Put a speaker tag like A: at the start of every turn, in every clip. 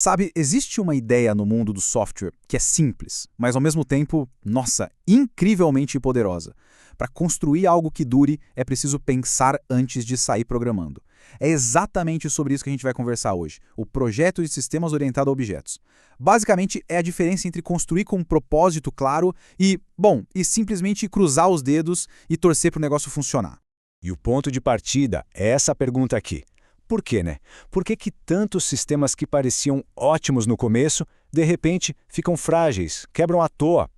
A: Sabe, existe uma ideia no mundo do software que é simples, mas ao mesmo tempo, nossa, incrivelmente poderosa. Para construir algo que dure, é preciso pensar antes de sair programando. É exatamente sobre isso que a gente vai conversar hoje, o projeto de sistemas orientado a objetos. Basicamente, é a diferença entre construir com um propósito claro e simplesmente cruzar os dedos e torcer para o negócio funcionar.
B: E o ponto de partida é essa pergunta aqui. Por quê, né? Por que que tantos sistemas que pareciam ótimos no começo, de repente, ficam frágeis, quebram à toa?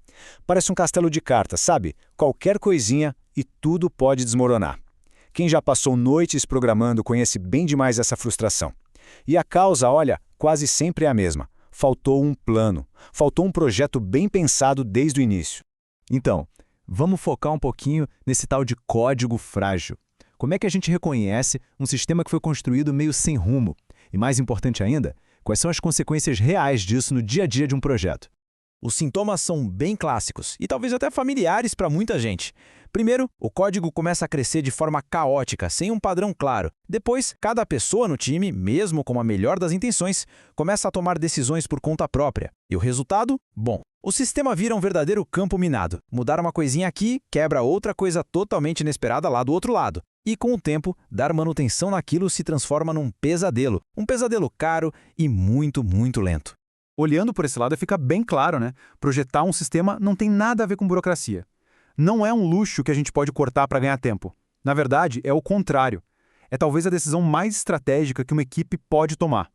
B: Parece um castelo de cartas, sabe? Qualquer coisinha e tudo pode desmoronar. Quem já passou noites programando conhece bem demais essa frustração. E a causa, olha, quase sempre é a mesma. Faltou um plano, faltou um projeto bem pensado desde o início.
C: Então, vamos focar um pouquinho nesse tal de código frágil. Como é que a gente reconhece um sistema que foi construído meio sem rumo? E mais importante ainda, quais são as consequências reais disso no dia a dia de um projeto?
D: Os sintomas são bem clássicos e talvez até familiares para muita gente. Primeiro, o código começa a crescer de forma caótica, sem um padrão claro. Depois, cada pessoa no time, mesmo com a melhor das intenções, começa a tomar decisões por conta própria. E o resultado? Bom, o sistema vira um verdadeiro campo minado. Mudar uma coisinha aqui quebra outra coisa totalmente inesperada lá do outro lado. E com o tempo, dar manutenção naquilo se transforma num pesadelo. Um pesadelo caro e muito, muito lento.
A: Olhando por esse lado, fica bem claro, né? Projetar um sistema não tem nada a ver com burocracia. Não é um luxo que a gente pode cortar para ganhar tempo. Na verdade, é o contrário. É talvez a decisão mais estratégica que uma equipe pode tomar.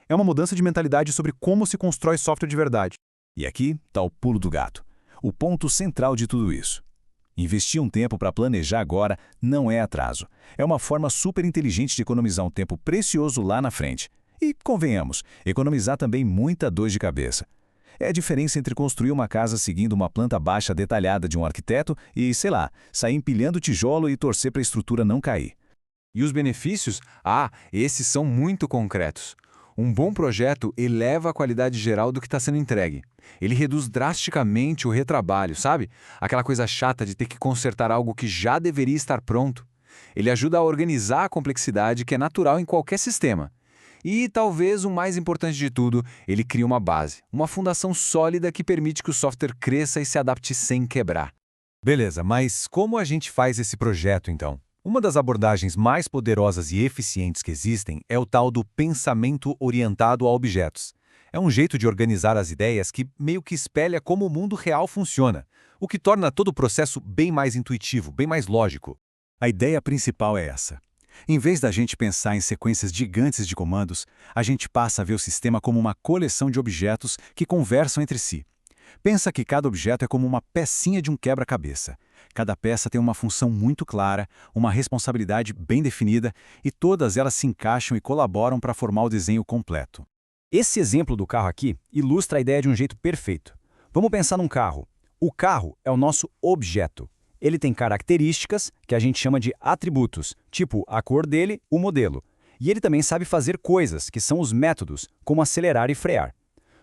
A: É uma mudança de mentalidade sobre como se constrói software de verdade.
B: E aqui está o pulo do gato. O ponto central de tudo isso. Investir um tempo para planejar agora não é atraso. É uma forma super inteligente de economizar um tempo precioso lá na frente. E, convenhamos, economizar também muita dor de cabeça. É a diferença entre construir uma casa seguindo uma planta baixa detalhada de um arquiteto e, sei lá, sair empilhando tijolo e torcer para a estrutura não cair.
E: E os benefícios? Esses são muito concretos. Um bom projeto eleva a qualidade geral do que está sendo entregue. Ele reduz drasticamente o retrabalho, sabe? Aquela coisa chata de ter que consertar algo que já deveria estar pronto. Ele ajuda a organizar a complexidade que é natural em qualquer sistema. E, talvez o mais importante de tudo, ele cria uma base, uma fundação sólida que permite que o software cresça e se adapte sem quebrar.
C: Beleza, mas como a gente faz esse projeto, então? Uma das abordagens mais poderosas e eficientes que existem é o tal do pensamento orientado a objetos. É um jeito de organizar as ideias que meio que espelha como o mundo real funciona, o que torna todo o processo bem mais intuitivo, bem mais lógico.
B: A ideia principal é essa. Em vez da gente pensar em sequências gigantes de comandos, a gente passa a ver o sistema como uma coleção de objetos que conversam entre si. Pensa que cada objeto é como uma pecinha de um quebra-cabeça. Cada peça tem uma função muito clara, uma responsabilidade bem definida e todas elas se encaixam e colaboram para formar o desenho completo.
D: Esse exemplo do carro aqui ilustra a ideia de um jeito perfeito. Vamos pensar num carro. O carro é o nosso objeto. Ele tem características que a gente chama de atributos, tipo a cor dele, o modelo. E ele também sabe fazer coisas, que são os métodos, como acelerar e frear.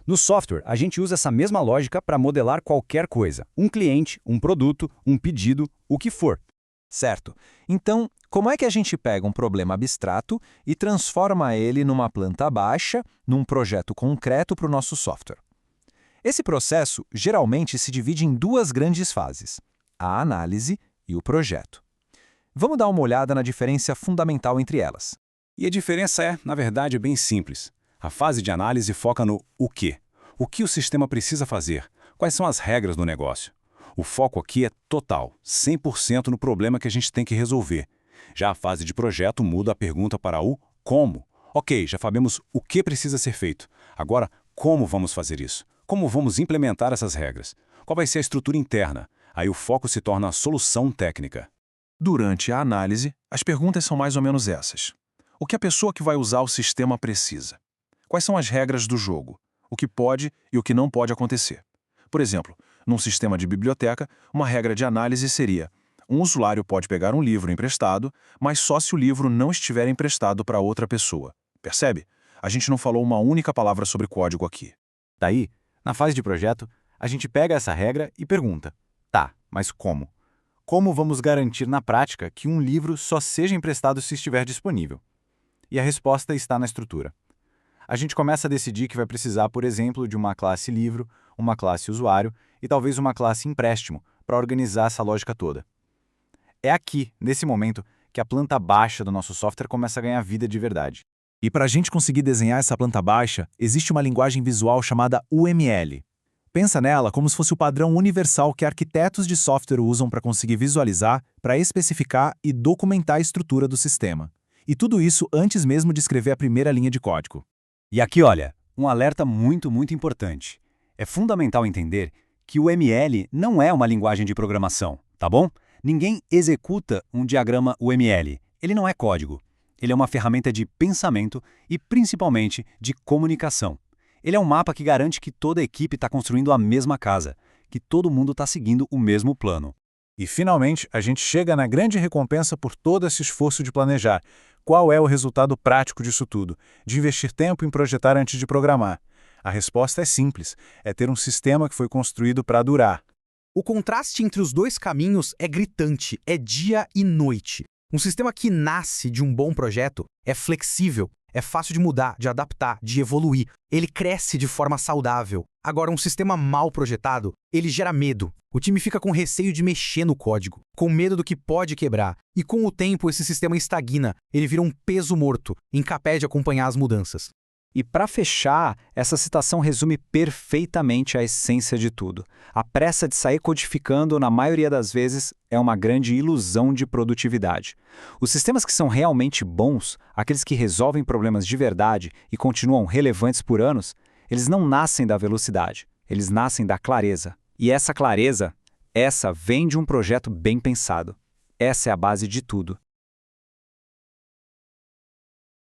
D: No software, a gente usa essa mesma lógica para modelar qualquer coisa. Um cliente, um produto, um pedido, o que for.
F: Certo. Então, como é que a gente pega um problema abstrato e transforma ele numa planta baixa, num projeto concreto para o nosso software? Esse processo geralmente se divide em duas grandes fases: a análise e o projeto. Vamos dar uma olhada na diferença fundamental entre elas.
B: E a diferença é, na verdade, bem simples. A fase de análise foca no o quê. O que o sistema precisa fazer? Quais são as regras do negócio? O foco aqui é total, 100% no problema que a gente tem que resolver. Já a fase de projeto muda a pergunta para o como. Ok, já sabemos o que precisa ser feito. Agora, como vamos fazer isso? Como vamos implementar essas regras? Qual vai ser a estrutura interna? Aí o foco se torna a solução técnica.
G: Durante a análise, as perguntas são mais ou menos essas. O que a pessoa que vai usar o sistema precisa? Quais são as regras do jogo? O que pode e o que não pode acontecer? Por exemplo, num sistema de biblioteca, uma regra de análise seria: um usuário pode pegar um livro emprestado, mas só se o livro não estiver emprestado para outra pessoa. Percebe? A gente não falou uma única palavra sobre código aqui.
C: Daí, na fase de projeto, a gente pega essa regra e pergunta: tá, mas como? Como vamos garantir na prática que um livro só seja emprestado se estiver disponível? E a resposta está na estrutura. A gente começa a decidir que vai precisar, por exemplo, de uma classe livro, uma classe usuário e talvez uma classe empréstimo para organizar essa lógica toda. É aqui, nesse momento, que a planta baixa do nosso software começa a ganhar vida de verdade.
A: E para a gente conseguir desenhar essa planta baixa, existe uma linguagem visual chamada UML. Pensa nela como se fosse o padrão universal que arquitetos de software usam para conseguir visualizar, para especificar e documentar a estrutura do sistema. E tudo isso antes mesmo de escrever a primeira linha de código.
B: E aqui, olha, um alerta muito importante. É fundamental entender que o UML não é uma linguagem de programação, tá bom? Ninguém executa um diagrama UML. Ele não é código. Ele é uma ferramenta de pensamento e, principalmente, de comunicação. Ele é um mapa que garante que toda a equipe está construindo a mesma casa, que todo mundo está seguindo o mesmo plano.
C: E, finalmente, a gente chega na grande recompensa por todo esse esforço de planejar. Qual é o resultado prático disso tudo? De investir tempo em projetar antes de programar? A resposta é simples. É ter um sistema que foi construído para durar.
A: O contraste entre os dois caminhos é gritante, é dia e noite. Um sistema que nasce de um bom projeto é flexível, é fácil de mudar, de adaptar, de evoluir. Ele cresce de forma saudável. Agora, um sistema mal projetado, ele gera medo. O time fica com receio de mexer no código, com medo do que pode quebrar. E com o tempo, esse sistema estagna, ele vira um peso morto, incapaz de acompanhar as mudanças.
F: E para fechar, essa citação resume perfeitamente a essência de tudo. A pressa de sair codificando, na maioria das vezes, é uma grande ilusão de produtividade. Os sistemas que são realmente bons, aqueles que resolvem problemas de verdade e continuam relevantes por anos, eles não nascem da velocidade, eles nascem da clareza. E essa clareza, essa vem de um projeto bem pensado. Essa é a base de tudo.